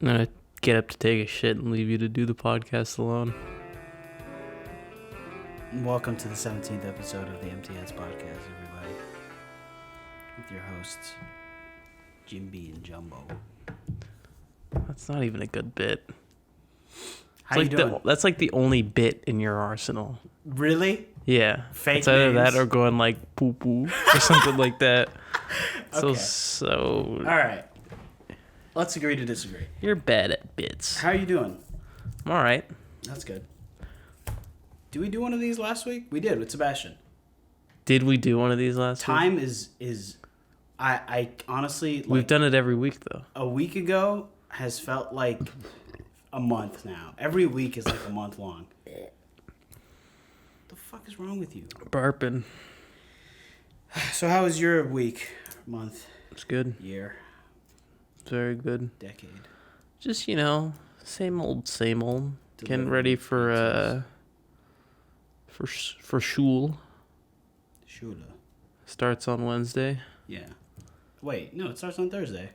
I'm gonna get up to take a shit and leave you to do the podcast alone. Welcome to the 17th episode of the MTS podcast, everybody. With your hosts, Jim B and Jumbo. That's not even a good bit. How you doing? That's like the only bit in your arsenal. Really? Yeah. Fake it's either names? that or going like poo poo or something like that. Okay. So. All right. Let's agree to disagree. You're bad at bits. How are you doing? I'm all right. That's good. Did we do one of these last week? We did with Sebastian. Did we do one of these last week? Time is I honestly like, we've done it every week though. A week ago has felt like a month now. Every week is like a month long. What the fuck is wrong with you? Burping. So how was your week, month, It's good. year, Very good. decade? Just, same old, same old. Getting Delivering ready for shul. Shula. Starts on Wednesday. Yeah. Wait, no, it starts on Thursday.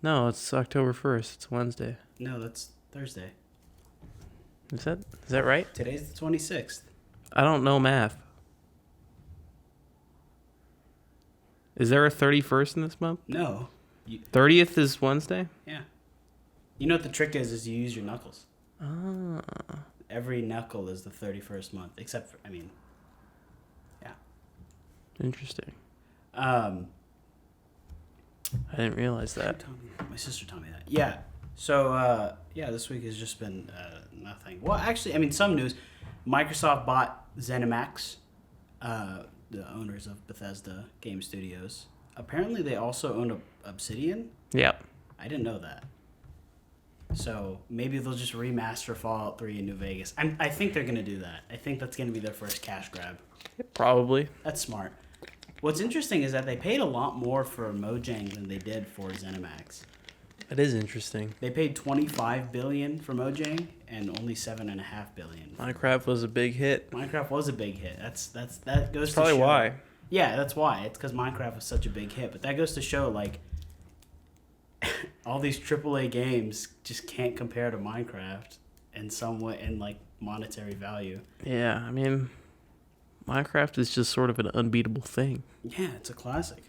No, it's October 1st. It's Wednesday. No, that's Thursday. Is that right? Today's the 26th. I don't know math. Is there a 31st in this month? No. 30th is Wednesday? Yeah. You know what the trick is you use your knuckles. Ah. Every knuckle is the 31st month, except for, yeah. Interesting. I I didn't realize that. My sister told me that. Yeah. So, this week has just been nothing. Well, actually, some news. Microsoft bought ZeniMax, the owners of Bethesda Game Studios. Apparently, they also own Obsidian. Yep. I didn't know that. So, maybe they'll just remaster Fallout 3 in New Vegas. I think they're going to do that. I think that's going to be their first cash grab. Probably. That's smart. What's interesting is that they paid a lot more for Mojang than they did for ZeniMax. That is interesting. They paid $25 billion for Mojang and only $7.5 billion. Minecraft was a big hit. Minecraft was a big hit. That goes to Probably show. why. Yeah, that's why. It's because Minecraft was such a big hit. But that goes to show, like, all these AAA games just can't compare to Minecraft in some way, in like monetary value. Yeah, Minecraft is just sort of an unbeatable thing. Yeah, it's a classic.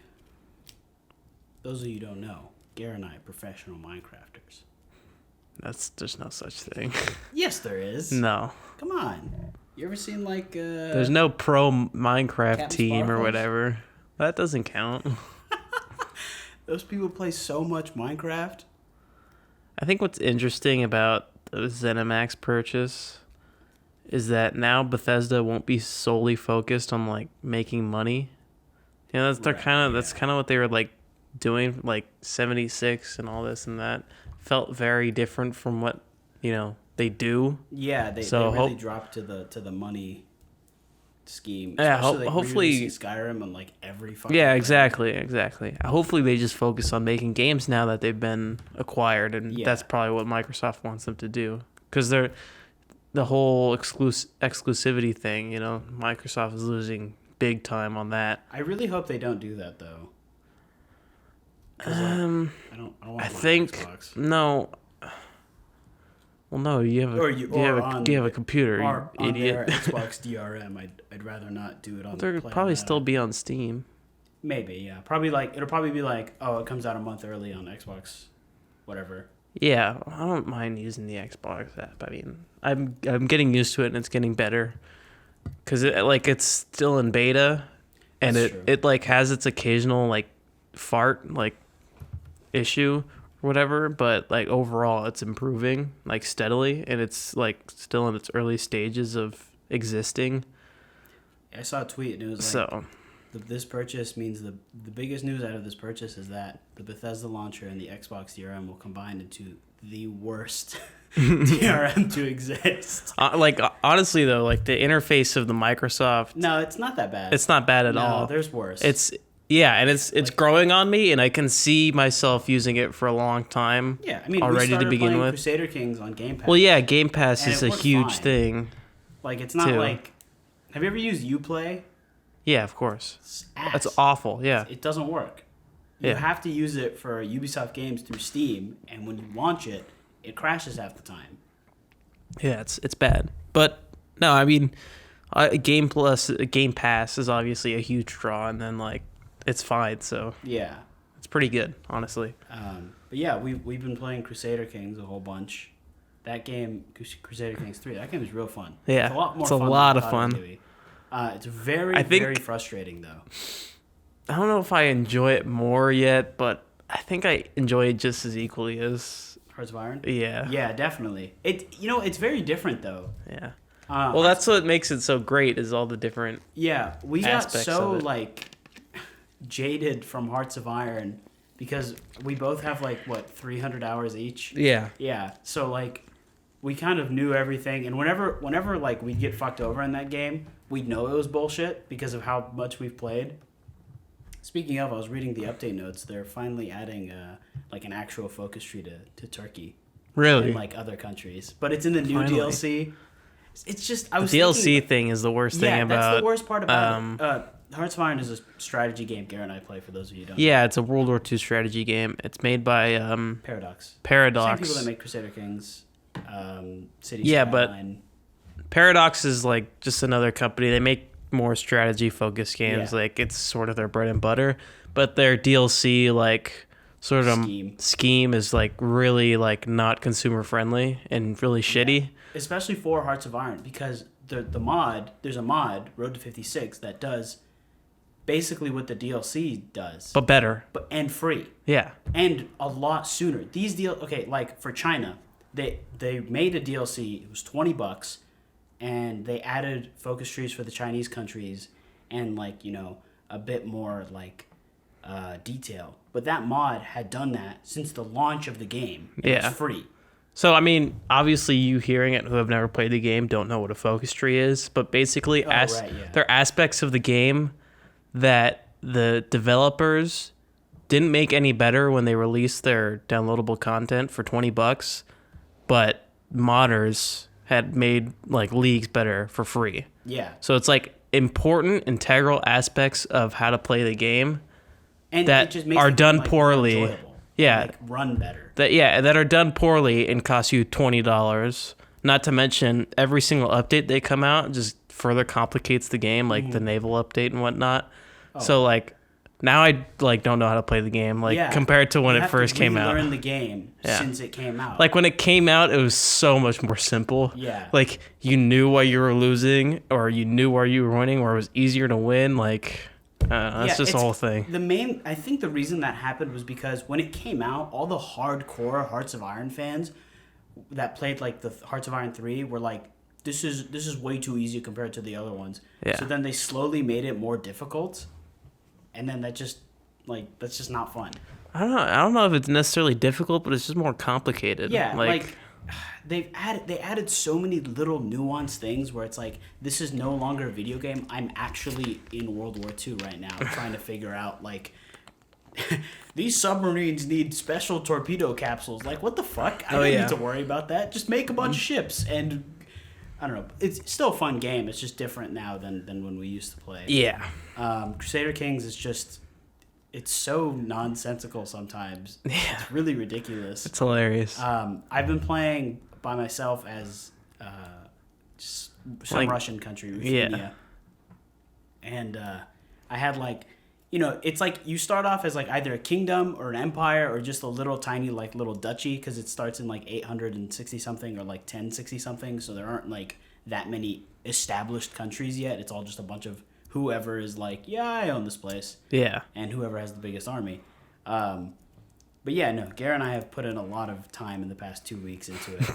Those of you who don't know, Gare and I are professional Minecrafters. There's no such thing. Yes, there is. No. Come on. You ever seen like There's no pro Minecraft Captain team or Sparkles? whatever. That doesn't count. Those people play so much Minecraft. I think what's interesting about the ZeniMax purchase is that now Bethesda won't be solely focused on like making money. That's kind of what they were like doing, like 76 and all this and that. Felt very different from what they do. Yeah, they really dropped to the money scheme. Yeah, hopefully hopefully Skyrim on like every fucking Yeah, thing. exactly. Hopefully they just focus on making games now that they've been acquired, and that's probably what Microsoft wants them to do, because they're the whole exclusivity thing. Microsoft is losing big time on that. I really hope they don't do that though. I don't want I my think Xbox. no. Well, no, you have a computer, Or you on their idiot. Xbox DRM. I'd rather not do it on. They'll probably still be on Steam. Maybe, yeah. It'll probably be like, oh, it comes out a month early on Xbox, whatever. Yeah, I don't mind using the Xbox app. I'm getting used to it, and it's getting better, because it's still in beta, and That's true. it like has its occasional like fart like issue or whatever, but like overall it's improving like steadily, and it's like still in its early stages of existing. I saw a tweet and it was like, So this purchase means the biggest news out of this purchase is that the Bethesda launcher and the Xbox DRM will combine into the worst DRM to exist. Honestly though, like the interface of the Microsoft, No, it's not that bad. it's not bad at all. No, there's worse. And it's growing on me, and I can see myself using it for a long time. Yeah, already we started to begin playing with. Crusader Kings on Game Pass. Well, yeah, Game Pass And is it a works huge fine. thing. Like, it's not too. like... Have you ever used Uplay? Yeah, of course. It's ass. That's awful. Yeah. It doesn't work. You Yeah. have to use it for Ubisoft games through Steam, and when you launch it, it crashes half the time. Yeah, it's bad. But no, I mean, Game Pass is obviously a huge draw, and then like it's fine. So Yeah. it's pretty good, honestly. But yeah, we've been playing Crusader Kings a whole bunch. That game, Crusader Kings 3, that game is real fun. Yeah, it's a lot more it's a fun lot than I of thought it was fun. gonna be. It's very, I think- very frustrating though. I don't know if I enjoy it more yet, but I think I enjoy it just as equally as Hearts of Iron. yeah. Yeah, definitely. It's very different though. Yeah. Uh, Well, that's what makes it so great is all the different. Yeah, we got aspects so of it. like jaded from Hearts of Iron because we both have like 300 hours each. Yeah. Yeah, so like we kind of knew everything, and whenever like we'd get fucked over in that game, we'd know it was bullshit because of how much we've played. Speaking of, I was reading the update notes. They're finally adding like an actual focus tree to Turkey Really. and like other countries, but it's in the new Finally. DLC. It's just I was The DLC thinking, thing is the worst thing yeah, about. that's the worst part about it. Hearts of Iron is a strategy game Gare and I play, for those of you who don't know. Yeah, it's a World War II strategy game. It's made by Paradox. Paradox. Same people that make Crusader Kings, City Yeah, but- Skyline. Paradox is like just another company. They make more strategy focused games. Yeah. Like it's sort of their bread and butter. But their DLC like sort of scheme is like really like not consumer friendly and really shitty. Especially for Hearts of Iron, because there's a mod, Road to 56, that does basically what the DLC does, But better. and free. Yeah. And a lot sooner. Like for China, they made a DLC. It was $20, and they added focus trees for the Chinese countries, and like a bit more like detail. But that mod had done that since the launch of the game. It Yeah. was free. So I mean, obviously, you hearing it who have never played the game don't know what a focus tree is. But basically, Right, yeah. there are aspects of the game that the developers didn't make any better when they released their downloadable content for $20, but modders had made like leagues better for free. Yeah. So it's like important integral aspects of how to play the game And that it just makes are the game, done like, more poorly. enjoyable. Yeah. Like run better. that are done poorly and cost you $20. Not to mention every single update they come out just further complicates the game, like the naval update and whatnot. So like now I like don't know how to play the game compared to when You it have first to came out. relearn the game Yeah. since it came out. Like when it came out, it was so much more simple. Yeah. Like you knew why you were losing, or you knew where you were winning, or it was easier to win. Like that's just the whole thing. I think the reason that happened was because when it came out, all the hardcore Hearts of Iron fans that played like the Hearts of Iron 3 were like, this is way too easy compared to the other ones. Yeah. So then they slowly made it more difficult, and then that's just not fun. I don't know if it's necessarily difficult, but it's just more complicated. Yeah, like they added so many little nuanced things where it's like, this is no longer a video game. I'm actually in World War II right now trying to figure out like these submarines need special torpedo capsules. Like, what the fuck? I don't need to worry about that. Just make a bunch of ships, and I don't know. It's still a fun game. It's just different now than when we used to play. Yeah. Crusader Kings is just, it's so nonsensical sometimes. Yeah. It's really ridiculous. It's hilarious. I've been playing by myself as just some Like, Russian country, Ruthenia. And I had like, it's like you start off as like either a kingdom or an empire or just a little tiny like little duchy, because it starts in like 860 something or like 1060 something. So there aren't like that many established countries yet. It's all just a bunch of whoever is like, yeah, I own this place. Yeah. And whoever has the biggest army. But yeah, no, Gare and I have put in a lot of time in the past 2 weeks into it.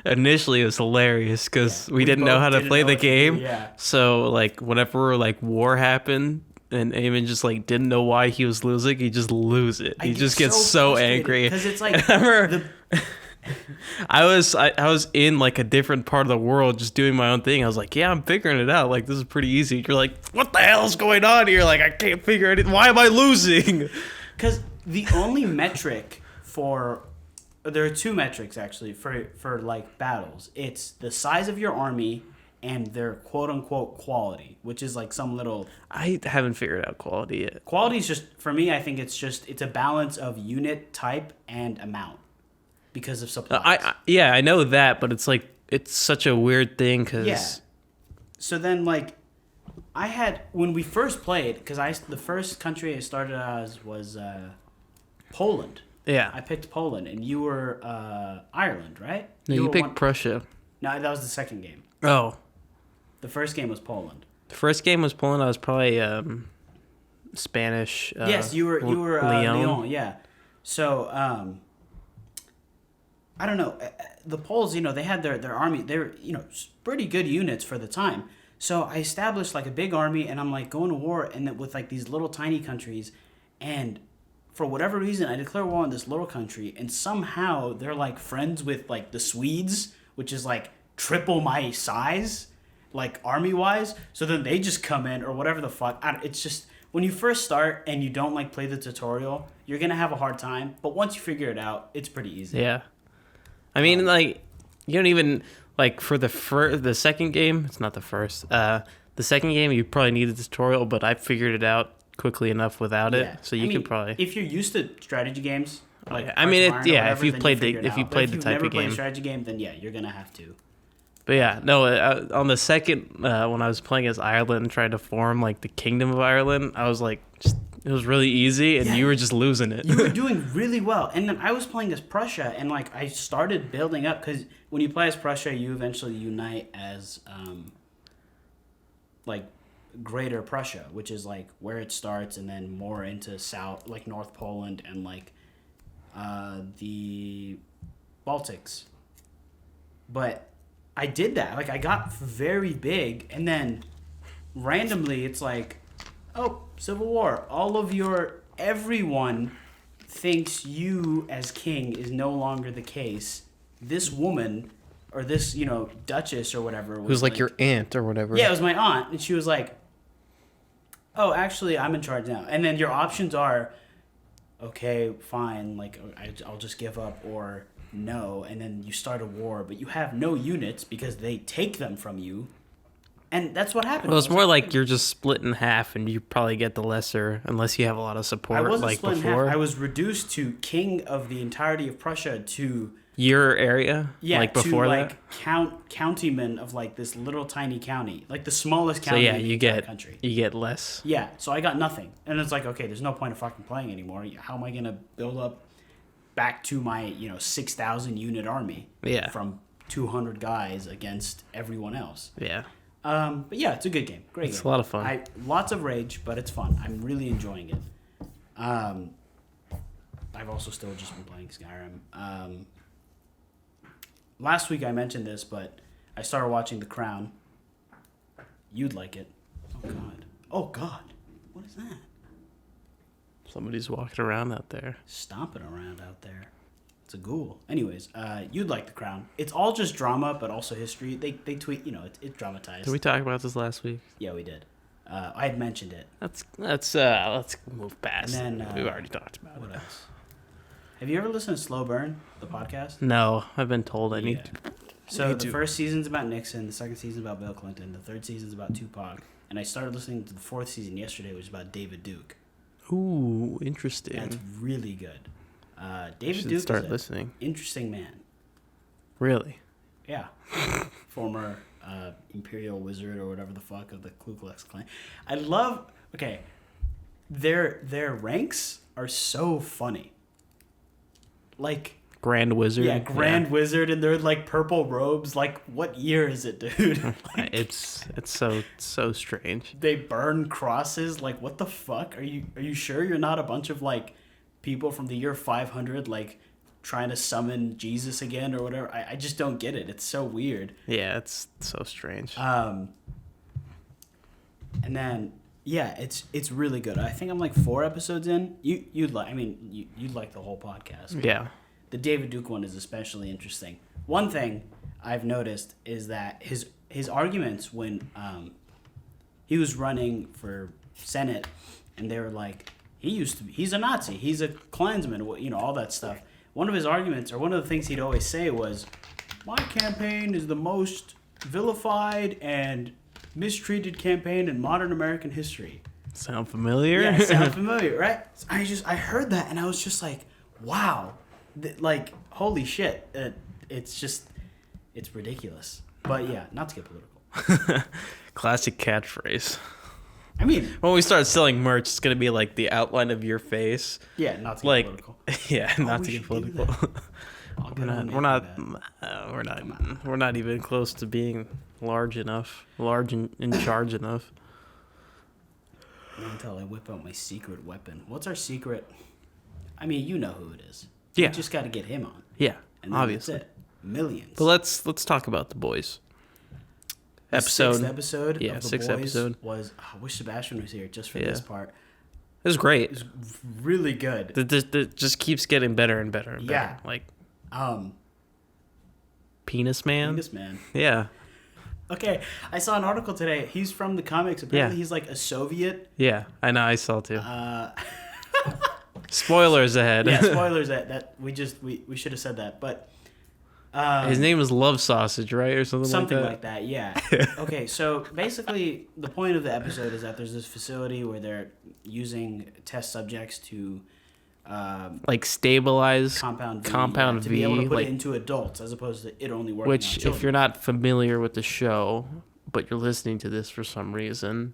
Initially, it was hilarious because we didn't know both how to didn't play know the what to do, game. yeah. So like whenever like war happened and Eamon just like didn't know why he was losing, he just lose it. He just gets so angry. Because it's like I remember I was in like a different part of the world just doing my own thing. I was like, yeah, I'm figuring it out. Like this is pretty easy. You're like, what the hell's going on here? Like I can't figure it. Why am I losing? Because the only metric there are two metrics actually for like battles. It's the size of your army and their quote unquote quality, which is like some little. I haven't figured out quality yet. Quality is just, for me, I think it's a balance of unit type and amount because of supplies. I know that, but it's like it's such a weird thing because Yeah. So then, like, when we first played, because the first country I started as was Poland. yeah. I picked Poland, and you were Ireland, right? No, you were picked Prussia. No, that was the second game. Oh, The first game was Poland. the first game was Poland. I was probably Spanish. Yes, you were Lyon. Yeah. So I don't know. The Poles, they had their army. They were pretty good units for the time. So I established like a big army, and I'm like going to war, and with like these little tiny countries, and for whatever reason, I declare war on this little country, and somehow they're like friends with like the Swedes, which is like triple my size, like army wise. So then they just come in or whatever the fuck. It's just when you first start and you don't like play the tutorial, you're gonna have a hard time. But once you figure it out, it's pretty easy. Yeah. I mean, like, you don't even like for the second game. It's not the first. The second game, you probably need a tutorial, but I figured it out quickly enough without it. So you could probably, if you're used to strategy games, like I mean, if you've played the type you've of never played game. a strategy game, then yeah, you're gonna have to. But yeah, no. On the second, when I was playing as Ireland, trying to form like the Kingdom of Ireland, I was like, it was really easy, and you were just losing it. You were doing really well, and then I was playing as Prussia, and like I started building up because when you play as Prussia, you eventually unite as like Greater Prussia, which is like where it starts, and then more into south, like North Poland and like the Baltics. But I did that. Like I got very big, and then randomly it's like, oh, civil war. Everyone thinks you as king is no longer the case. This woman or this, duchess or whatever Who's like your aunt or whatever. Yeah, it was my aunt, and she was like, oh, actually, I'm in charge now. And then your options are, okay, fine, like I'll just give up, or no, and then you start a war, but you have no units because they take them from you. And that's what happened. Well, it's more like you're just split in half, and you probably get the lesser unless you have a lot of support. I wasn't like split before. in half. I was reduced to king of the entirety of Prussia to your area. Yeah, like before to that. like countyman of like this little tiny county, like the smallest county in the entire country. You get less. Yeah, so I got nothing, and it's like, okay, there's no point of fucking playing anymore. How am I gonna build up back to my 6,000 unit army? Yeah. From 200 guys against everyone else. Yeah. But yeah, it's a good game. Great game. It's a lot of fun. Lots of rage, but it's fun. I'm really enjoying it. I've also still just been playing Skyrim. Last week I mentioned this, but I started watching The Crown. You'd like it. Oh, God. Oh, God. What is that? Somebody's walking around out there. Stomping around out there. It's a ghoul. Anyways, you'd like The Crown. It's all just drama, but also history. They tweet, it's dramatized. Did we talk about this last week? Yeah, we did. I had mentioned it. Let's move past. And then, we've already talked about what it. else? Have you ever listened to Slow Burn, the podcast? No, I've been told I need to. So the first season's about Nixon, the second season's about Bill Clinton, the third season's about Tupac, and I started listening to the fourth season yesterday, which is about David Duke. Ooh, interesting. That's really good. David should Duke start is listening. Interesting man. Really? Yeah. Former Imperial Wizard or whatever the fuck of the Ku Klux Klan. I love. Okay, their ranks are so funny. Like. Grand Wizard. Yeah, Grand Wizard, and they're like purple robes. Like, what year is it, dude? Like, it's so strange. they burn crosses. Like, what the fuck? Are you sure you're not a bunch of like people from the year 500 like trying to summon Jesus again or whatever? I just don't get it. It's so weird. Yeah, it's so strange. And then yeah, it's really good. I think I'm like 4 episodes in. You'd like the whole podcast. Yeah. The David Duke one is especially interesting. One thing I've noticed is that his arguments when he was running for Senate, and they were like, he's a Nazi, he's a Klansman, all that stuff. One of his arguments, or one of the things he'd always say was, my campaign is the most vilified and mistreated campaign in modern American history. Sound familiar? Yeah, sound familiar, right? I heard that and I was just like, wow, like holy shit! It's ridiculous. But yeah, not to get political. Classic catchphrase. I mean, when we start selling merch, it's gonna be like the outline of your face. Yeah, not to get like, political. Yeah, not to get political. We're not even close to being large and in charge enough. Not until I whip out my secret weapon. What's our secret? I mean, you know who it is. Yeah. You just got to get him on. Yeah, And obviously. that's it. Millions. But let's talk about The Boys. The Episode. sixth episode Yeah, of The sixth Boys episode. was... I wish Sebastian was here just for this part. It was great. It was really good. It just keeps getting better and better and better. Yeah. Like Um, Penis Man. Penis Man. Yeah. Okay, I saw an article today. He's from the comics. Apparently, he's like a Soviet. Yeah, I know. I saw too. Spoilers ahead. Yeah, spoilers. That we should have said that, but his name was Love Sausage, right, or something like that. Yeah. Okay, so basically, the point of the episode is that there's this facility where they're using test subjects to like stabilize compound V, to be able to put like, it into adults as opposed to it only working on which, children. if you're not familiar with the show, but you're listening to this for some reason,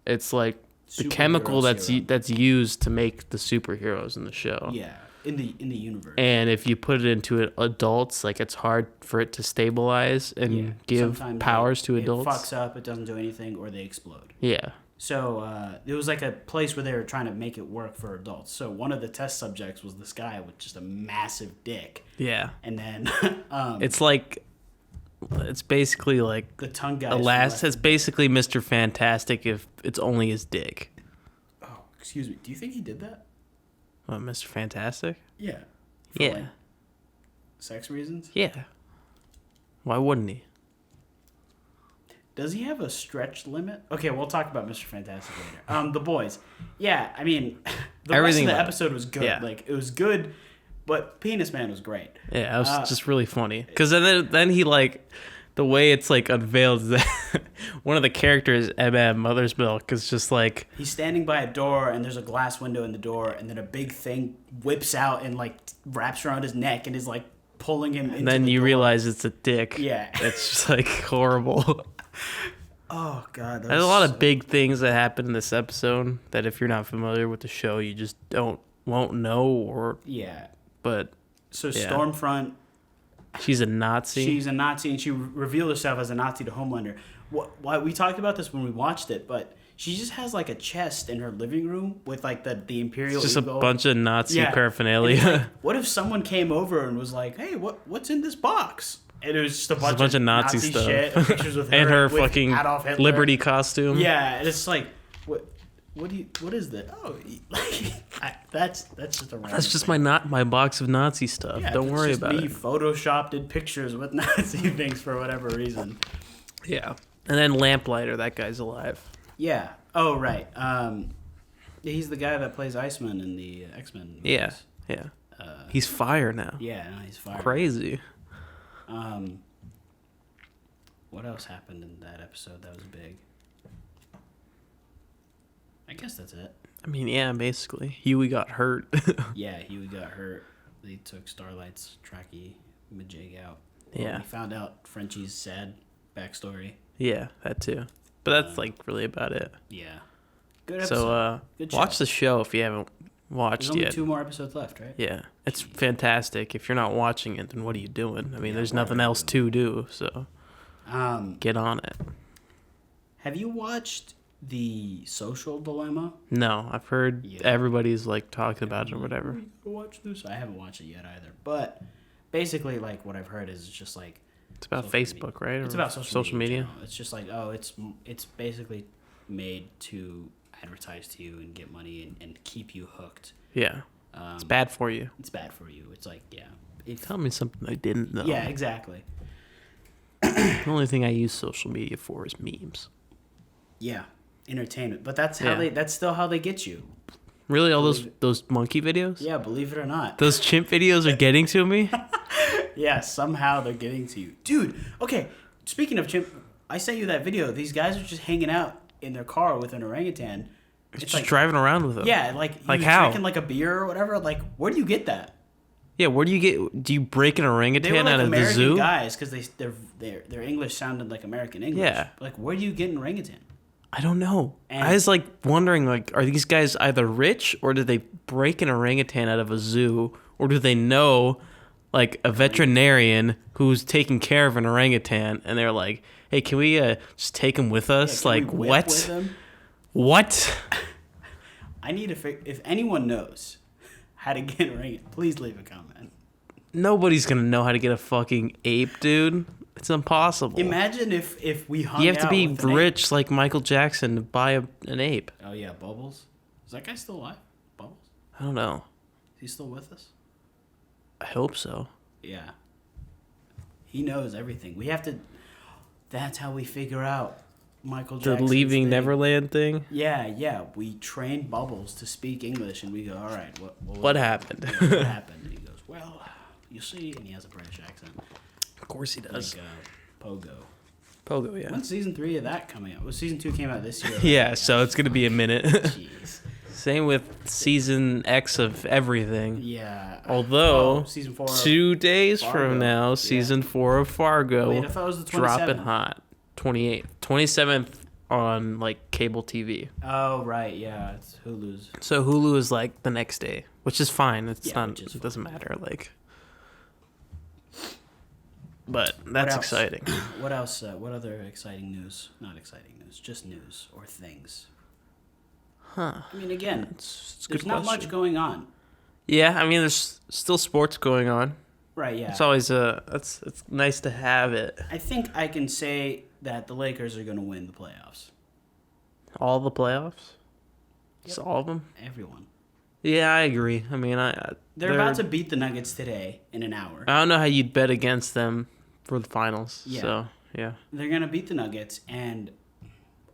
it's like the chemical that's used to make the superheroes in the show. Yeah, in the universe. And if you put it into adults, like it's hard for it to stabilize and give Sometimes powers to adults. It fucks up, it doesn't do anything, or they explode. Yeah. So it was like a place where they were trying to make it work for adults. So one of the test subjects was this guy with just a massive dick. Yeah. And then it's basically like the tongue guy. It's basically Mr. Fantastic if it's only his dick. Oh, excuse me. Do you think he did that? What, Mr. Fantastic? Yeah. Yeah. Like, sex reasons? Yeah. Why wouldn't he? Does he have a stretch limit? Okay, we'll talk about Mr. Fantastic later. The Boys. Yeah, I mean, the rest of the episode was good. Yeah. Like, it was good, but Penis Man was great. Yeah, it was just really funny. Because then he, like, the way it's, like, unveiled is that one of the characters, Mother's Milk, is just, like... He's standing by a door, and there's a glass window in the door, and then a big thing whips out and, like, wraps around his neck and is, like, pulling him into And then the you door. realize it's a dick. Yeah. It's just, like, horrible. Oh, God. There's a lot of big things that happen in this episode that if you're not familiar with the show, you just won't know or... Yeah. But... So yeah. Stormfront... She's a Nazi. She's a Nazi, and she revealed herself as a Nazi to Homelander. Why we talked about this when we watched it, but she just has like a chest in her living room with like the Imperial. It's just Eagle. a bunch of Nazi paraphernalia. Like, what if someone came over and was like, "Hey, what's in this box?" And it was just a bunch of Nazi stuff. shit, and pictures with her and her with fucking Adolf Hitler. Liberty costume. Yeah, and it's like, what is that? Oh, that's just a random That's just thing. my box of Nazi stuff. Yeah, Don't worry about me it. photoshopped in pictures with Nazi things for whatever reason. Yeah. And then Lamplighter, that guy's alive. Yeah. Oh, right. He's the guy that plays Iceman in the X-Men movies. Yeah. Yeah. He's fire now. Yeah, no, he's fire. Crazy. What else happened in that episode that was big? I guess that's it. I mean, yeah, basically. Huey got hurt. Yeah, Huey got hurt. They took Starlight's tracky majig out. Yeah. We found out Frenchie's sad backstory. Yeah, that too. But that's like really about it. Yeah. Good episode. So Good show. watch the show if you haven't watched There's only yet. 2 more episodes left, right? Yeah. It's fantastic. If you're not watching it, then what are you doing? I mean, there's what are nothing you else to do, so get on it. Have you watched The Social Dilemma? No, I've heard Yeah. everybody's like talking about it or whatever. Watch this. I haven't watched it yet either. But basically, like what I've heard is just like It's about social Facebook, right? it's Or about social media. in media. general. It's just like it's basically made to advertise to you and get money and keep you hooked. Yeah. It's bad for you. It's bad for you. It's like Tell me something I didn't know. Yeah, exactly. The only thing I use social media for is memes. Yeah, entertainment. But that's how that's still how they get you. Really, all those monkey videos? Yeah, believe it or not. Those chimp videos are getting to me? Yeah, somehow they're getting to you. Dude, okay, Speaking of chimp, I sent you that video. These guys are just hanging out in their car with an orangutan. It's just like, driving around with them. Yeah, like how? drinking like a beer or whatever. Like, where do you get that? Yeah, where do you get? Do you break an orangutan out of the zoo? They were like American guys because their English sounded like American English. Yeah. Like, where do you get an orangutan? I don't know. And I was like wondering, like, are these guys either rich or did they break an orangutan out of a zoo, or do they know, like, a veterinarian who's taking care of an orangutan, and they're like, hey, can we just take him with us? Yeah, like, what? What? I need to if anyone knows how to get an orangutan, please leave a comment. Nobody's gonna know how to get a fucking ape, dude. It's impossible. Imagine if we hung out. You have to be rich like Michael Jackson to buy an ape. Oh yeah, Bubbles. Is that guy still alive? Bubbles? I don't know. Is he still with us? I hope so. Yeah. He knows everything. We have to. That's how we figure out Michael Jackson's The Leaving thing. Neverland thing? Yeah. We train Bubbles to speak English, and we go, all right, what happened? What happened? And he goes, well, you see, and he has a British accent. Of course he does. Like Pogo. Pogo, yeah. When's season 3 of that coming out? Well, season 2 came out this year. Yeah, so it's going to be a minute. Jeez. Same with season X of everything. Yeah. Although, season 4 2 days Fargo. from now, season 4 of Fargo. Wait, I thought it was the 27th. Dropping hot. 28th. 27th on, like, cable TV. Oh, right, yeah. It's Hulu's. So Hulu is, like, the next day, which is fine. It's not. It doesn't matter, like. But that's exciting. What else? What other exciting news? Not exciting news, just news or things. Huh. I mean, again, it's there's not much going on. Yeah, I mean, there's still sports going on. Right, yeah. It's always it's nice to have it. I think I can say that the Lakers are going to win the playoffs. All the playoffs? Just Yep. all of them? Everyone. Yeah, I agree. I mean, They're about to beat the Nuggets today in an hour. I don't know how you'd bet against them for the finals. Yeah. So, yeah. They're going to beat the Nuggets, and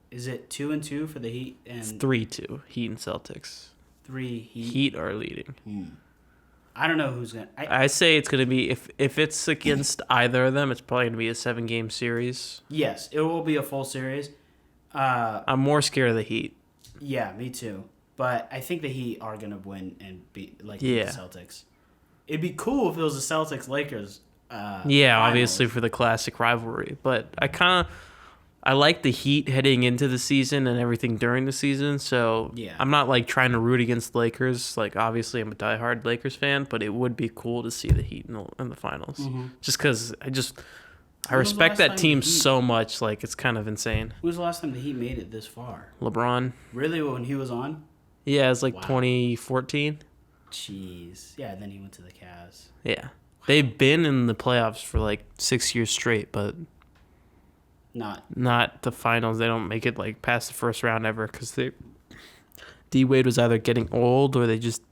is it 2-2 for the Heat? And It's 3-2, Heat and Celtics. 3 Heat. Heat are leading. I don't know who's going to... I say it's going to be, if it's against either of them, it's probably going to be a 7-game series. Yes, it will be a full series. I'm more scared of the Heat. Yeah, me too. But I think the Heat are going to win and beat the Celtics. It'd be cool if it was the Celtics-Lakers Yeah, finals. obviously for the classic rivalry. But I like the Heat heading into the season and everything during the season. So Yeah. I'm not like trying to root against the Lakers. Like obviously I'm a diehard Lakers fan, but it would be cool to see the Heat in the finals. Mm-hmm. Just because I When was the respect last that time team the Heat- so much. Like it's kind of insane. When was the last time the Heat made it this far? LeBron. Really, when he was on? Yeah, it's like Wow. 2014. Jeez. Yeah, then he went to the Cavs. Yeah. They've been in the playoffs for like 6 years straight, but not the finals. They don't make it like past the first round ever because D Wade was either getting old or they just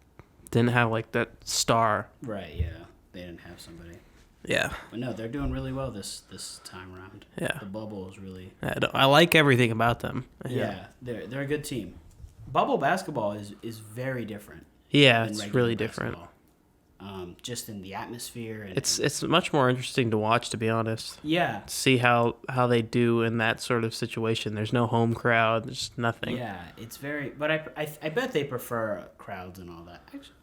didn't have like that star. Right, yeah. They didn't have somebody. Yeah. But no, they're doing really well this time around. Yeah. The bubble is really... I like everything about them. Yeah, they're a good team. Bubble basketball is very different. Yeah, than it's regular really different. basketball. Just in the atmosphere. And It's much more interesting to watch, to be honest. Yeah. See how they do in that sort of situation. There's no home crowd. There's nothing. Yeah, it's very... But I bet they prefer crowds and all that. Actually,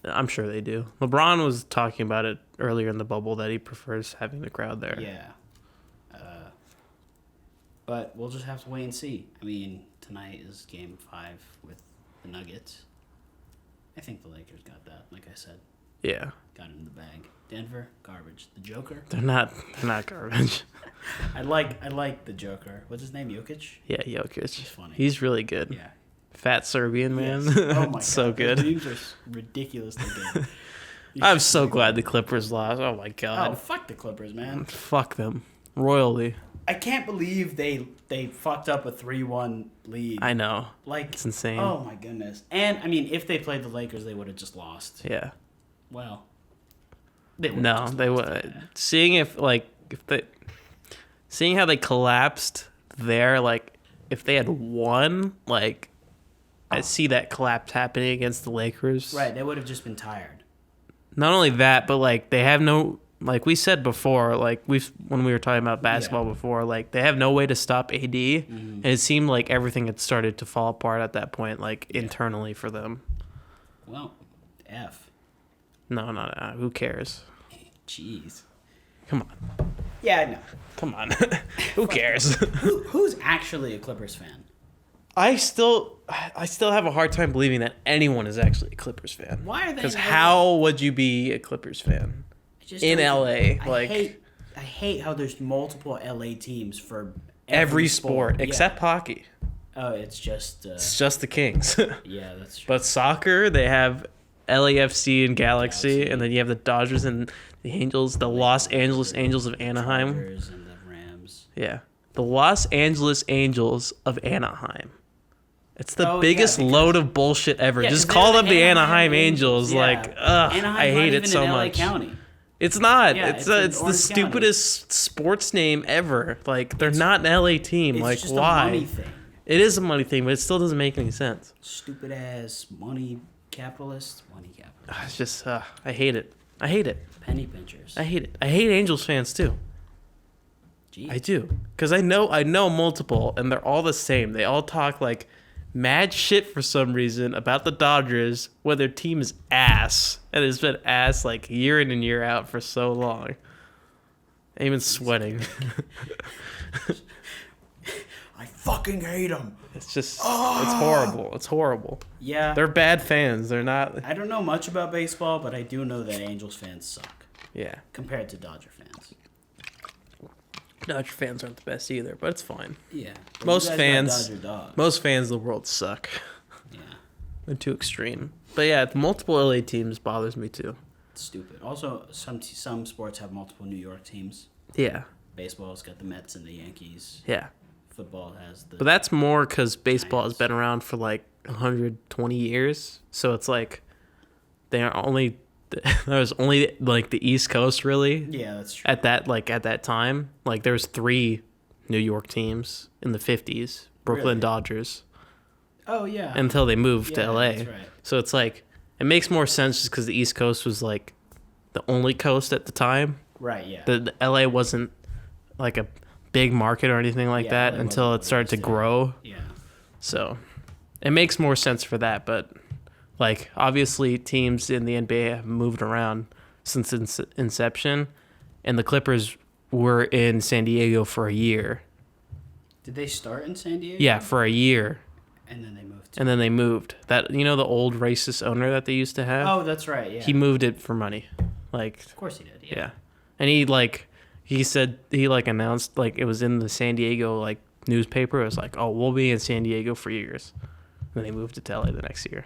I'm sure they do. LeBron was talking about it earlier in the bubble that he prefers having the crowd there. yeah. But we'll just have to wait and see. I mean, tonight is Game 5 with the Nuggets. I think the Lakers got that, like I said. Yeah. Got it in the bag. Denver, garbage. The Joker. They're not garbage. I like the Joker. What's his name? Jokic? Yeah, Jokic. He's funny. He's really good. Yeah. Fat Serbian man. Yes. Oh my god. So good. Those memes are ridiculously good. I'm so glad the Clippers lost. Oh my god. Oh, fuck the Clippers, man. Fuck them. Royally. I can't believe they fucked up a 3-1 lead. I know. Like, It's insane. oh my goodness. And I mean, if they played the Lakers, they would have just lost. Yeah. Well, they would've No, just they lost, would. yeah. Seeing how they collapsed there, like if they had won, like I see that collapse happening against the Lakers. Right, they would have just been tired. Not only that, but like they have no like we said before, like when we were talking about basketball before, like they have no way to stop AD, and it seemed like everything had started to fall apart at that point, like internally for them. Well, F. No, who cares? Jeez. Come on. Yeah, I know. Come on. Who cares? Who's actually a Clippers fan? I still have a hard time believing that anyone is actually a Clippers fan. Why are they? Because how would you be a Clippers fan in LA? I hate how there's multiple LA teams for every sport except hockey. Oh, it's just the Kings. Yeah, that's true. But soccer, they have LAFC and Galaxy, and then you have the Dodgers and the Angels, the Los Angeles Angels of Anaheim. Chargers and the Rams. Yeah, the Los Angeles Angels of Anaheim. It's the biggest load of bullshit ever. Just call them the Anaheim Angels. Yeah. Like, I hate it so much. County. It's not. Yeah, it's the stupidest sports name ever. Like, they're not an LA team. It's like, just why? a money thing. It is a money thing, but it still doesn't make any sense. Stupid ass money capitalists. It's just, I hate it. I hate it. Penny pinchers. I hate it. I hate Angels fans too. Jeez. I do, because I know multiple, and they're all the same. They all talk like mad shit for some reason about the Dodgers when their team is ass, and it's been ass like year in and year out for so long. I'm even sweating. I fucking hate them. It's just, it's horrible. It's horrible. Yeah. They're bad fans. They're not. I don't know much about baseball, but I do know that Angels fans suck. Yeah. Compared to Dodger fans. Dodger fans aren't the best either, but it's fine. Yeah. Most fans of the world suck. Yeah. They're too extreme. But yeah, the multiple LA teams bothers me too. It's stupid. Also, some sports have multiple New York teams. Yeah. Baseball's got the Mets and the Yankees. Yeah. Football has the... But that's more because baseball has been around for like 120 years. So it's like there was only like the East Coast really. Yeah, that's true. At that time, like there was 3 New York teams in the 50s, Brooklyn Really? Dodgers. Oh yeah. Until they moved to LA. That's right. So it's like it makes more sense just because the East Coast was like the only coast at the time. Right. Yeah. The LA wasn't like a big market or anything like that LA until wasn't it started to grow. Yeah. So it makes more sense for that. But like obviously teams in the NBA have moved around since inception, and the Clippers were in San Diego for a year. Did they start in San Diego? Yeah, for a year. And then they moved. And then they moved. That, you know, the old racist owner that they used to have? Oh, that's right. Yeah. He moved it for money. Like, Of course he did. yeah. And he said, he announced, like, it was in the San Diego, like, newspaper. It was like, oh, we'll be in San Diego for years. And then they moved to LA the next year.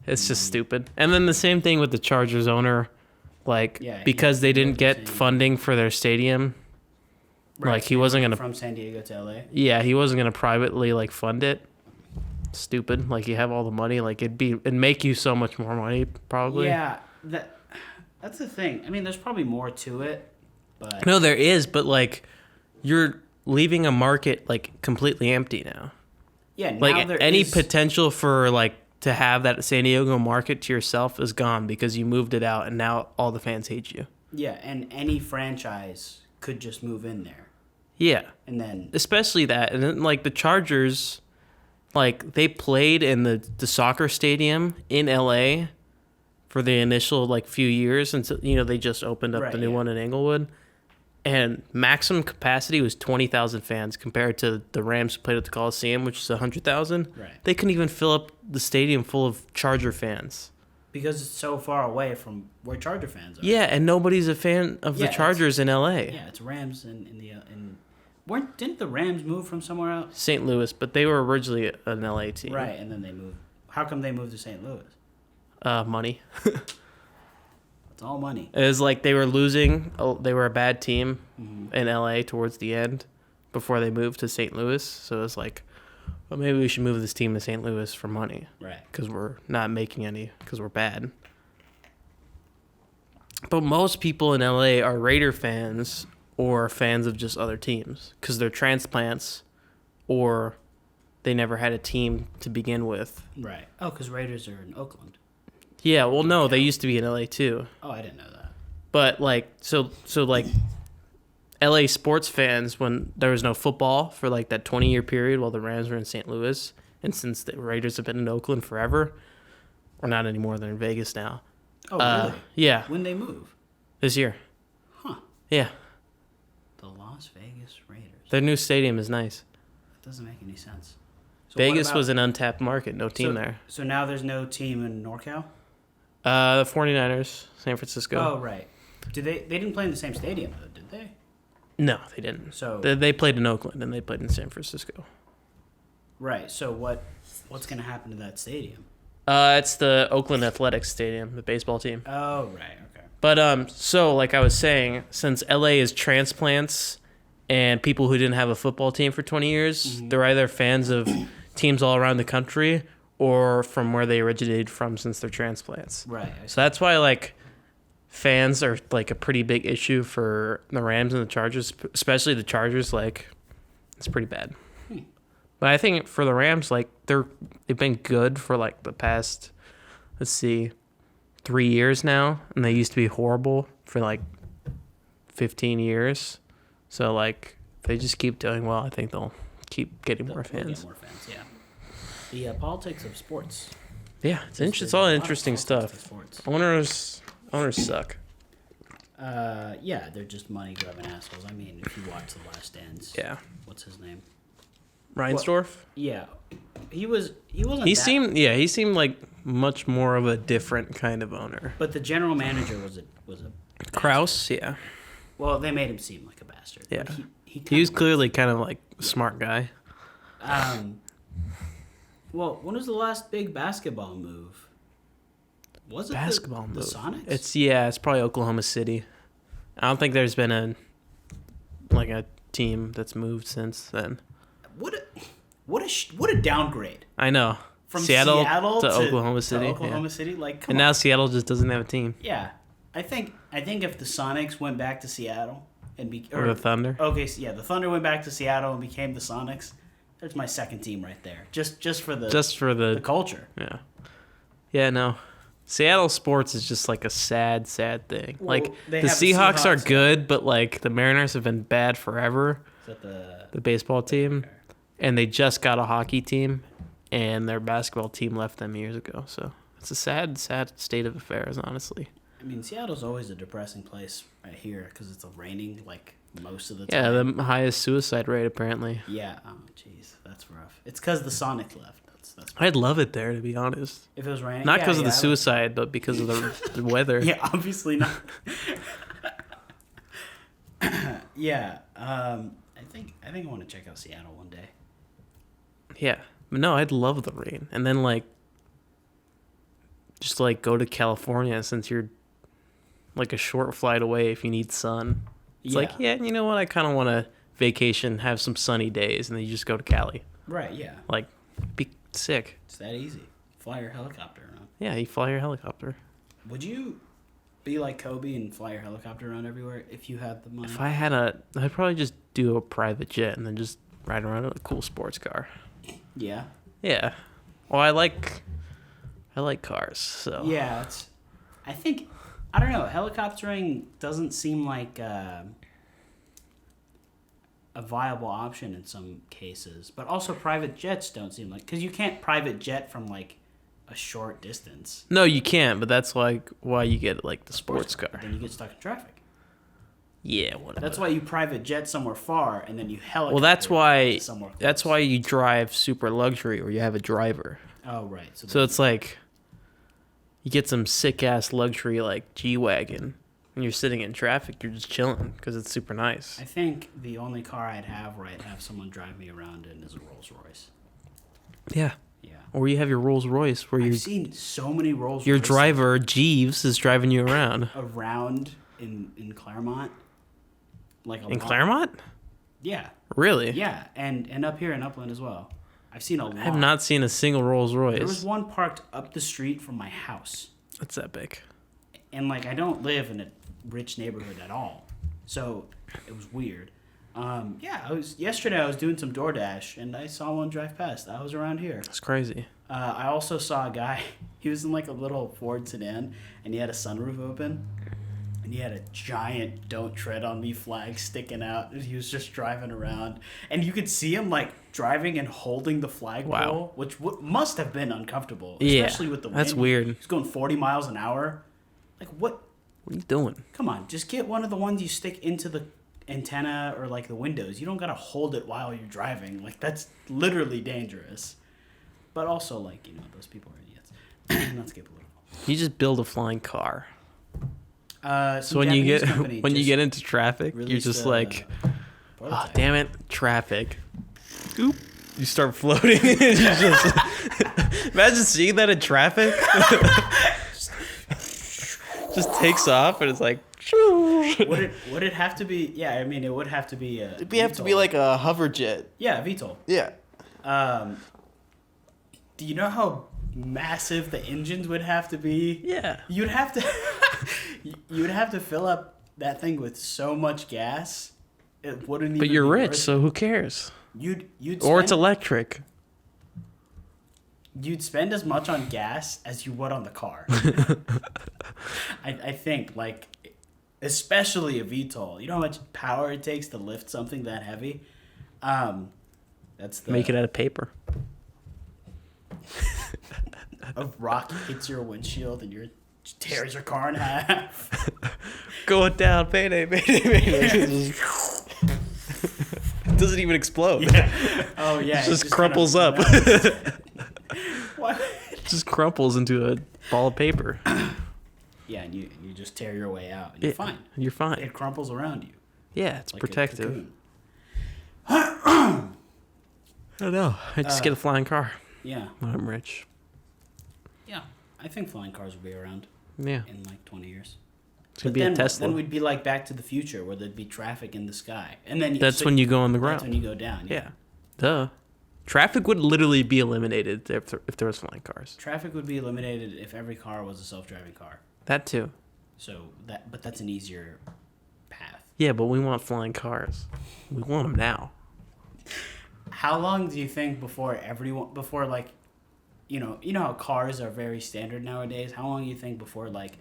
It's just stupid. And then the same thing with the Chargers owner. Like, because they didn't get funding for their stadium. Right, like, he wasn't going to... From San Diego to LA? Yeah, he wasn't going to privately, like, fund it. Stupid. Like, you have all the money. Like, it'd make you so much more money, probably. Yeah, that's the thing. I mean, there's probably more to it, but... No, there is, but, like, you're leaving a market, like, completely empty now. Yeah, now like, there any is... potential for, like, to have that San Diego market to yourself is gone because you moved it out, and now all the fans hate you. Yeah, and any franchise could just move in there. Yeah. And then... Especially that. And then, like, the Chargers... Like, they played in the soccer stadium in LA for the initial, like, few years until, you know, they just opened up the new one in Inglewood. And maximum capacity was 20,000 fans compared to the Rams who played at the Coliseum, which is 100,000. Right. They couldn't even fill up the stadium full of Charger fans. Because it's so far away from where Charger fans are. Yeah, and nobody's a fan of the Chargers in LA. Yeah, it's Rams in didn't the Rams move from somewhere else? St. Louis, but they were originally an LA team. Right, and then they moved. How come they moved to St. Louis? Money. It's all money. It was like they were losing. They were a bad team in LA towards the end before they moved to St. Louis. So it was like, well, maybe we should move this team to St. Louis for money. Right. Because we're not making any, because we're bad. But most people in LA are Raider fans or fans of just other teams because they're transplants or they never had a team to begin with. Right. Oh, because Raiders are in Oakland. Yeah, well, no, they used to be in LA too. Oh, I didn't know that. But like so like LA sports fans, when there was no football for like that 20-year period while the Rams were in St. Louis, and since the Raiders have been in Oakland forever, or not anymore, they're in Vegas now. Oh, really? Yeah, When they move? this year. Huh. Yeah, The Las Vegas Raiders. their new stadium is nice. That doesn't make any sense. So Vegas what about- was an untapped market, no team there. So now there's no team in NorCal? The 49ers, San Francisco. Oh, right. They didn't play in the same stadium, though, did they? No, they didn't. So They played in Oakland and they played in San Francisco. right. So what's going to happen to that stadium? It's the Oakland Athletics Stadium, the baseball team. Oh, right. Okay. But so like I was saying, since LA is transplants and people who didn't have a football team for 20 years, they're either fans of teams all around the country or from where they originated from since they're transplants. Right. So that's why like fans are like a pretty big issue for the Rams and the Chargers, especially the Chargers. Like it's pretty bad. But I think for the Rams, like they've been good for like the past, let's see, 3 years now, and they used to be horrible for like 15 years. So like if they just keep doing well, I think they'll keep getting more They'll fans. get more fans, yeah. The politics of sports. Yeah, it's all interesting stuff. Sports. Owners suck. Yeah, they're just money grubbing assholes. I mean, if you watch The Last Dance, Yeah, what's his name? Reinsdorf. Yeah, he wasn't. He seemed like much more of a different kind of owner. But the general manager was a Kraus, yeah. Well, they made him seem like a bastard. Yeah. But he He was kinda clearly kind of like a smart guy. Well, when was the last big basketball move? Was it Basketball the move. Sonics? It's probably Oklahoma City. I don't think there's been a team that's moved since then. What a downgrade I know. from Seattle to to Oklahoma City. Oklahoma Yeah. City, like come And on. now Seattle just doesn't have a team. Yeah, I think if the Sonics went back to Seattle and Or the Thunder. Okay, so yeah, the Thunder went back to Seattle and became the Sonics. There's my second team right there. Just for the culture. Yeah. Yeah, no. Seattle sports is just like a sad thing. Well, like they the have the Seahawks are Seahawks, good, but like the Mariners have been bad forever. Is that The baseball team, Okay. and they just got a hockey team, and their basketball team left them years ago. So it's a sad state of affairs, honestly. I mean, Seattle's always a depressing place right here because it's raining like most of the Yeah, time. the highest suicide rate apparently. Yeah. Oh, jeez, that's rough. It's because the Sonic left. That's. I'd love it there, to be honest. If it was raining. Not because yeah, of the I like- suicide, but because of the weather. Yeah, obviously not. Yeah. I think I want to check out Seattle one day. Yeah. But no, I'd love the rain. And then like just like go to California since you're like a short flight away if you need sun. It's like, yeah, you know what? I kind of want to vacation, have some sunny days, and then you just go to Cali. Right. Yeah. Like, be sick. It's that easy. Fly your helicopter around. Yeah, you fly your helicopter. Would you be like Kobe and fly your helicopter around everywhere if you had the money? If I had I'd probably just do a private jet and then just ride around in a cool sports car. Yeah. Yeah. Well, I like cars, so. Yeah, I don't know. Helicoptering doesn't seem like a viable option in some cases, but also private jets don't seem like, because you can't private jet from like a short distance. No, you can't, but that's like why you get like the sports car. Then you get stuck in traffic. Yeah, whatever. That's why you private jet somewhere far and then you helicopter. Well, that's why somewhere close. that's why you drive super luxury or you have a driver. Oh, right. So it's like you get some sick ass luxury like G-Wagon and you're sitting in traffic, you're just chilling because it's super nice. I think the only car I'd have where I'd have someone drive me around in is a Rolls Royce. Yeah. Yeah. Or you have your Rolls Royce where I've seen so many Rolls Royces your driver Jeeves is driving you around. around in Claremont. Like a In lot. Claremont? Yeah. Really? Yeah, and up here in Upland as well. I've seen a lot. I have not seen a single Rolls There was Royce. one parked up the street from my house. That's epic. And like I don't live in a rich neighborhood at all. So it was weird. Yesterday I was doing some DoorDash and I saw one drive past. I was around here. That's crazy. I also saw a guy, he was in like a little Ford sedan and he had a sunroof open. And he had a giant "Don't Tread on Me" flag sticking out, and he was just driving around, and you could see him like driving and holding the flagpole, Wow. which must have been uncomfortable, Yeah, especially with the wind. that's weird. He's going 40 miles an hour. Like what? What are you doing? Come on, just get one of the ones you stick into the antenna or like the windows. You don't gotta hold it while you're driving. Like that's literally dangerous. But also, like, those people are idiots. Let's get political. You just build a flying car. Some So when you Japanese get company when you just get into traffic, you're released just a like, oh, prototype. damn it, traffic. Oop. You start floating. You just imagine seeing that in traffic. Just takes off and it's like. Would it have to be? Yeah, I mean, it would have to be. It'd have to be like a hover jet. Yeah, VTOL. Yeah. Do you know how massive the engines would have to be? Yeah. You'd have to. You would have to fill up that thing with so much gas. It wouldn't. But even you're be rich, worth so who cares? You'd Or it's spend- electric. You'd spend as much on gas as you would on the car. I think, like, especially a VTOL. You know how much power it takes to lift something that heavy? That's the Make it out of paper. a rock hits your windshield and tears your car in half. Going down, payday. It doesn't even explode. Yeah. Oh yeah. It just crumples up. What? Just crumples into a ball of paper. Yeah, and you just tear your way out and you're fine. You're fine. It crumples around you. Yeah, it's Like a protective. cocoon. I don't know. I just get a flying car Yeah. when I'm rich. Yeah. I think flying cars will be around Yeah. in like 20 years. It's going But to be then, a Tesla. Then we'd be like Back to the Future, where there'd be traffic in the sky, and then That's when you go on the That's ground. when you go down. Yeah. Duh. Traffic would literally be eliminated if there was flying cars. Traffic would be eliminated if every car was a self-driving car. That too. But that's an easier path. Yeah, but we want flying cars. We want them now. How long do you think before like, you know how cars are very standard nowadays? How long do you think before like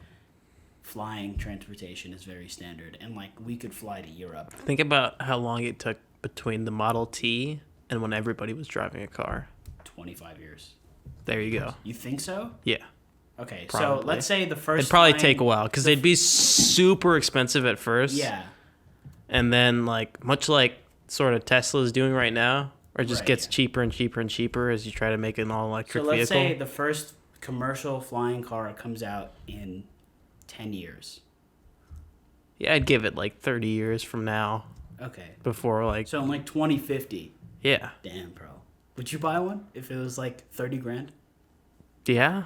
flying transportation is very standard and like we could fly to Europe? Think about how long it took between the Model T and when everybody was driving a car. 25 years. There you go. You think so? Yeah. Okay, Probably. so let's say the first. It'd probably flying- take a while because they'd be super expensive at first. Yeah. And then, like, much like sort of Tesla's doing right now, or it just Right, gets yeah. cheaper and cheaper and cheaper as you try to make an all So electric let's vehicle. say the first commercial flying car comes out in 10 years. Yeah, I'd give it like 30 years from now Okay. before, like, So in like 2050. yeah. Damn, bro. Would you buy one if it was like 30 grand? Yeah.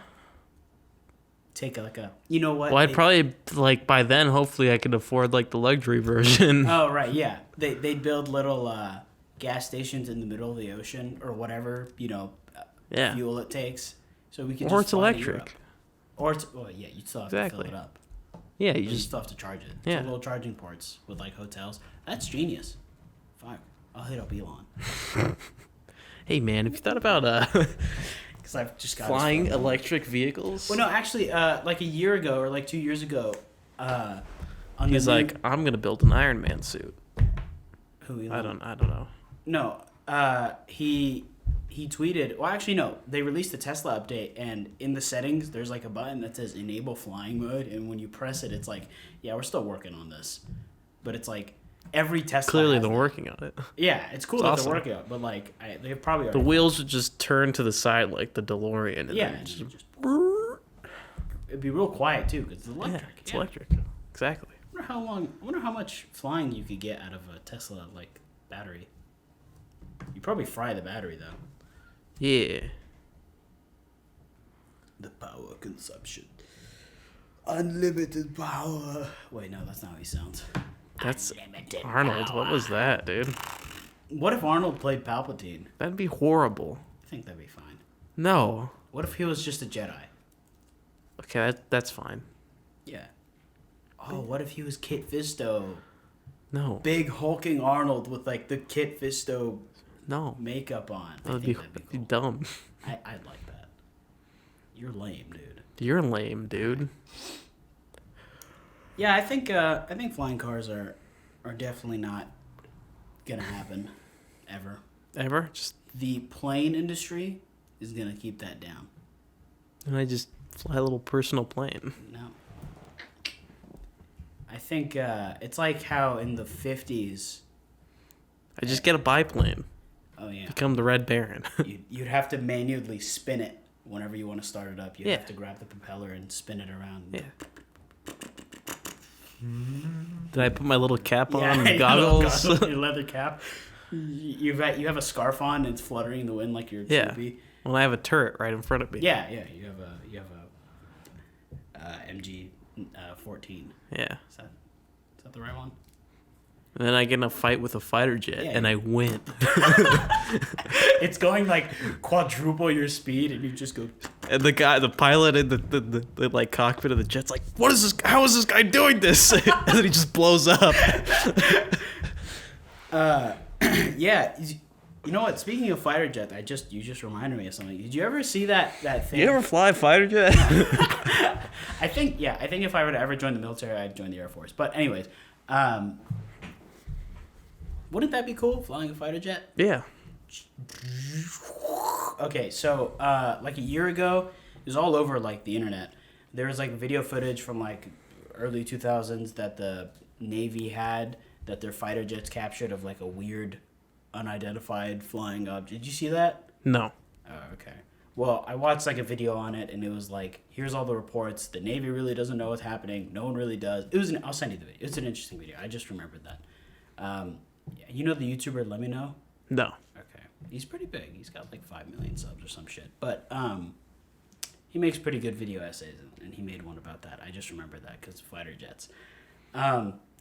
Take like a, you know what? Well, I'd probably, like, by then, hopefully I could afford, like, the luxury version. Oh, right, yeah. They'd build little gas stations in the middle of the ocean or whatever, Yeah. fuel it takes. So we could Or just it's fly to Europe. electric. Or it's, well, yeah, you'd still have to Exactly. fill it up. Yeah, you You just, still have to charge it. Yeah. Two little charging ports with like hotels. That's genius. Fuck. I'll hit up Elon. hey, man, have you thought about Because I've just got flying his phone. electric vehicles? Well, no, actually, like a year ago or like 2 years ago, on He's the like, I'm going to build an Iron Man suit. who Elon? I don't know. No, he tweeted. Well, actually, no. They released a Tesla update, and in the settings, there's like a button that says "Enable Flying Mode," and when you press it, it's like, "Yeah, we're still working on this," but it's like every Tesla. Clearly has they're that. working on it. Yeah, it's cool It's that awesome. they're working on it, but like they've probably The already. wheels would just turn to the side like the DeLorean. And Yeah, then and just, you just- it'd be real quiet too because it's electric. yeah, it's Yeah. electric. Exactly. I wonder how much flying you could get out of a Tesla like battery. You probably fry the battery though. Yeah. The power consumption. Unlimited power. Wait, no, that's not how he sounds. That's Unlimited Arnold. power. What was that, dude? What if Arnold played Palpatine? That'd be horrible. I think that'd be fine. No. What if he was just a Jedi? Okay, that's fine. Yeah. Oh, what if he was Kit Fisto? No. Big hulking Arnold with like the Kit Fisto No. makeup on. I That'd think be, that'd be cool. dumb. I'd like that. You're lame, dude. You're lame, dude. Yeah, I think flying cars are definitely not gonna happen ever. Ever? Just The plane industry is gonna keep that down. and I just fly a little personal plane. No. I think it's like how in the 50s. I just get a biplane. Oh yeah. Become the Red Baron. You'd have to manually spin it whenever you want to start it up. You Yeah. have to grab the propeller and spin it around. Yeah. Did I put my little cap on? Yeah, And your goggles? your leather cap. You have a scarf on and it's fluttering in the wind like you're Yeah. Troopy. Well, I have a turret right in front of me. Yeah. You have a MG 14. Yeah. Is that the right one? And then I get in a fight with a fighter jet, Yeah, and I win. It's going like quadruple your speed, and you just go. And the pilot in the like cockpit of the jet's like, "What is this? How is this guy doing this?" And then he just blows up. Yeah. You know what? Speaking of fighter jet, you just reminded me of something. Did you ever see that thing? You ever fly a fighter jet? I think if I were to ever join the military, I'd join the Air Force. But anyways, wouldn't that be cool, flying a fighter jet? Yeah. Okay, so like a year ago, it was all over like the internet. There was like video footage from like early 2000s that the Navy had that their fighter jets captured of like a weird, unidentified flying object. Did you see that? No. Oh, okay. Well, I watched like a video on it, and it was like, here's all the reports. The Navy really doesn't know what's happening. No one really does. I'll send you the video. It's an interesting video. I just remembered that. You know the YouTuber Let Me Know? No. Okay. He's pretty big. He's got like 5 million subs or some shit. But he makes pretty good video essays, and he made one about that. I just remembered that because fighter jets.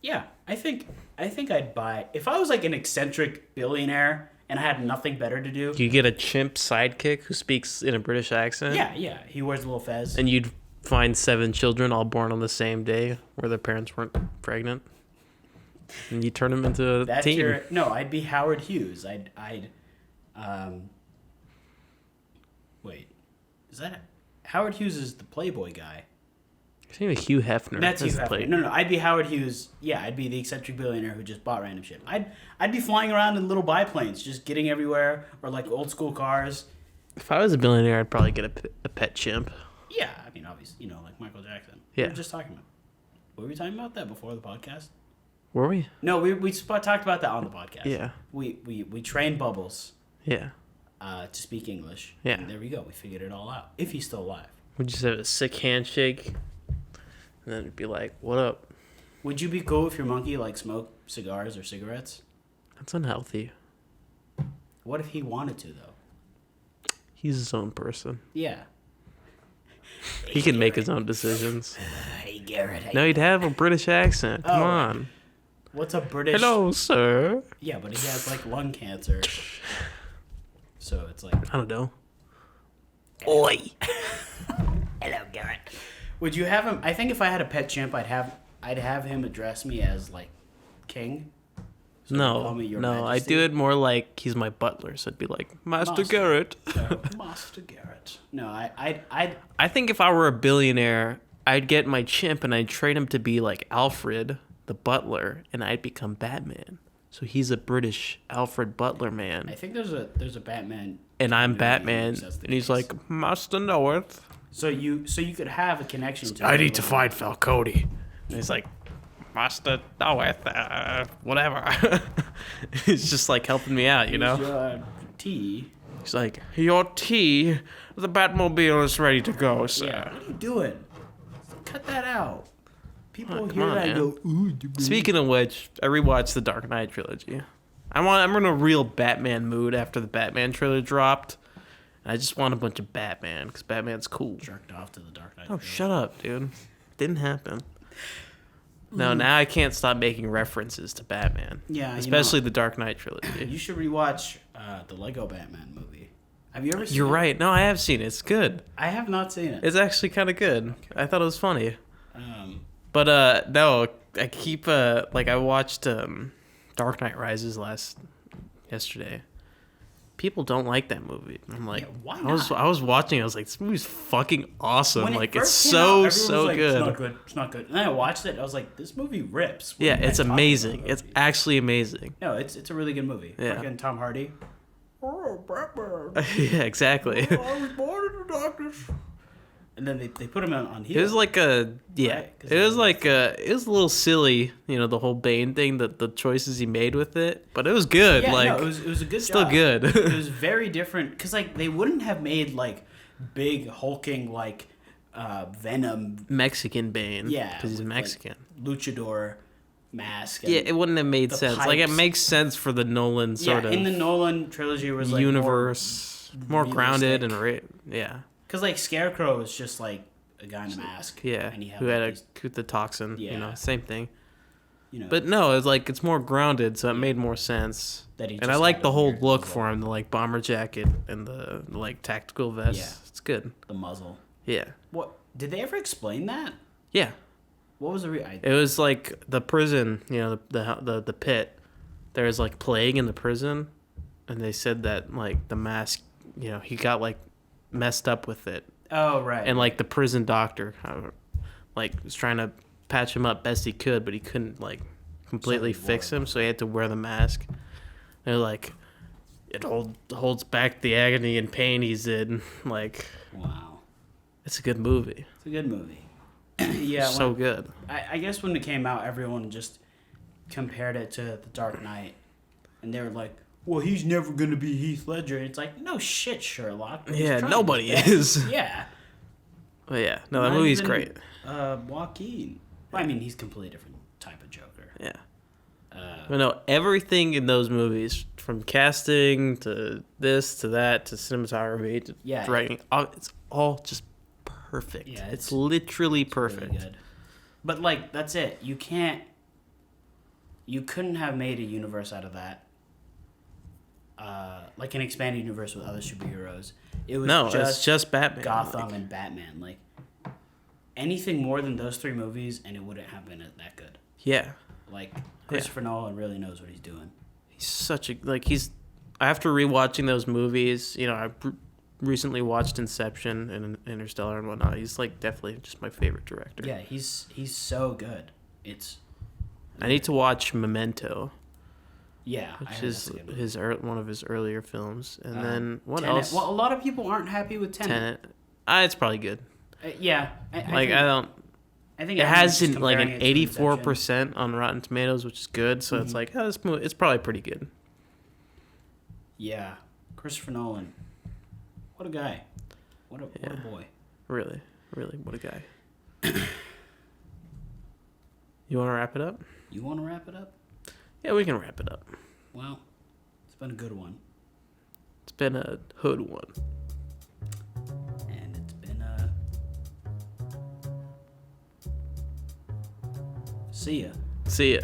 Yeah, I think I'd buy, if I was like an eccentric billionaire and I had nothing better to do. You get a chimp sidekick who speaks in a British accent. Yeah. He wears a little fez. And you'd find 7 children all born on the same day where their parents weren't pregnant. And you turn them into a team. No, I'd be Howard Hughes. Wait, is that Howard Hughes is the Playboy guy? His name is Hugh Hefner. That's Hugh Hefner. No, I'd be Howard Hughes. Yeah, I'd be the eccentric billionaire who just bought random shit. I'd be flying around in little biplanes, just getting everywhere, or like old school cars. If I was a billionaire, I'd probably get a pet chimp. Yeah, I mean, obviously, like Michael Jackson. Yeah. We were just talking about. Were we talking about that before the podcast? Were we? No, we talked about that on the podcast. Yeah. We trained Bubbles. Yeah. To speak English. Yeah. And there we go. We figured it all out. If he's still alive. We just have a sick handshake. And then it'd be like, what up? Would you be cool if your monkey like smoked cigars or cigarettes? That's unhealthy. What if he wanted to though? He's his own person. Yeah. He can make his own decisions. Hey Garrett. No, he'd have a British accent. Come on. What's a British? Hello, sir. Yeah, but he has like lung cancer. So it's like, I don't know. Oi. hello, Garrett. Would you have him? I think if I had a pet chimp, I'd have him address me as like king. So call me Your I'd Majesty. do it more like he's my butler. So I'd be like, Master Garrett. Master Garrett. No, I'd. I think if I were a billionaire, I'd get my chimp and I'd train him to be like Alfred, the butler, and I'd become Batman. So he's a British Alfred Butler man. I think there's a Batman. And I'm movie Batman, that says the and he's case. like, Master Knoweth. So you could have a connection to. I need to find Falcone. And he's like, Master Knoweth, whatever. He's just like helping me out, you know? Your tea. He's like, your tea, the Batmobile is ready to go, sir. Yeah. What are you doing? Cut that out. People come hear on, that and man. go, ooh. Speaking of which, I rewatched the Dark Knight trilogy. I'm in a real Batman mood after the Batman trailer dropped. And I just want a bunch of Batman, because Batman's cool. Jerked off to the Dark Knight. Oh, shut up, dude. Didn't happen. No, now I can't stop making references to Batman. Yeah, especially the Dark Knight trilogy. You should rewatch the Lego Batman movie. Have you ever seen it? You're right. No, I have seen it. It's good. I have not seen it. It's actually kind of good. Okay. I thought it was funny. But No, I keep I watched Dark Knight Rises yesterday, people don't like that movie. I'm like, Yeah, why I was watching. I was like, this movie's fucking awesome. When Like, it it's first came out, everyone so was like, good. It's not good. It's not good. And then I watched it. I was like, this movie rips. What Yeah, are you it's guys talking amazing. about? It's actually amazing. No, it's a really good movie. Yeah. Fucking Tom Hardy. Oh, Batman. Yeah, exactly. I was born in the darkness. And then they put him on heel. It was like a Right, 'cause it was like it was a little silly, the whole Bane thing, the choices he made with it, but it was good. Yeah, like no, it was a good still job. good. It was very different because like they wouldn't have made like big hulking like Venom. Mexican Bane. Yeah, because he's with, Mexican. Like, luchador mask. And Yeah, it wouldn't have made the sense. Like it pipes. makes sense for the Nolan sort of in the Nolan trilogy was like universe, more grounded and yeah. Because like Scarecrow was just like a guy in a mask. Yeah, and he had, who like, had the toxin. Yeah. Same thing. You But no, it's more grounded, so it made more sense. That he And I just like had the a whole weird look muzzle. for him, the like bomber jacket and the like tactical vest. Yeah. It's good. the muzzle. Yeah. What did they ever explain that? Yeah. What was the It was like the prison, the pit. There was like plague in the prison, and they said that like the mask, he got like messed up with it, Oh right. and like the prison doctor, like was trying to patch him up best he could, but he couldn't like completely So he fix wore him, so he had to wear the mask. They're like, it holds back the agony and pain he's in. Like, Wow. it's a good movie. It's a good movie. Yeah. So good. I guess when it came out, everyone just compared it to The Dark Knight, and they were like, "Well, he's never gonna be Heath Ledger." And it's like, no shit, Sherlock. He's Yeah, trying nobody his best. is. Yeah. But yeah, no, that Not movie's even, great. Joaquin. Well, I mean, he's a completely different type of Joker. Yeah. Uh, But no, everything in those movies, from casting to this to that to cinematography to Yeah. directing, it's all just perfect. Yeah, it's literally perfect. Really good. But like, that's it. You couldn't have made a universe out of that. Like an expanded universe with other superheroes. It was it's just Batman. Gotham and Batman. Like anything more than those three movies, and it wouldn't have been that good. Yeah. Like Christopher Nolan really knows what he's doing. He's such a after rewatching those movies, I recently watched Inception and Interstellar and whatnot. He's like definitely just my favorite director. Yeah, he's so good. I need to watch Memento, Yeah, I which heard is that's a good movie. one of his earlier films. And then what Tenet. else? Well, a lot of people aren't happy with Tenet. It's probably good. Yeah, I I think, don't. I think It everyone's has just like an comparing it to Inception. 84% on Rotten Tomatoes, which is good. So it's like, this movie, it's probably pretty good. Yeah, Christopher Nolan. What a guy. What a boy. Really, really, what a guy. You want to wrap it up? You want to wrap it up? Yeah, we can wrap it up. Well, it's been a good one. It's been a hood one. And it's been a... See ya. See ya.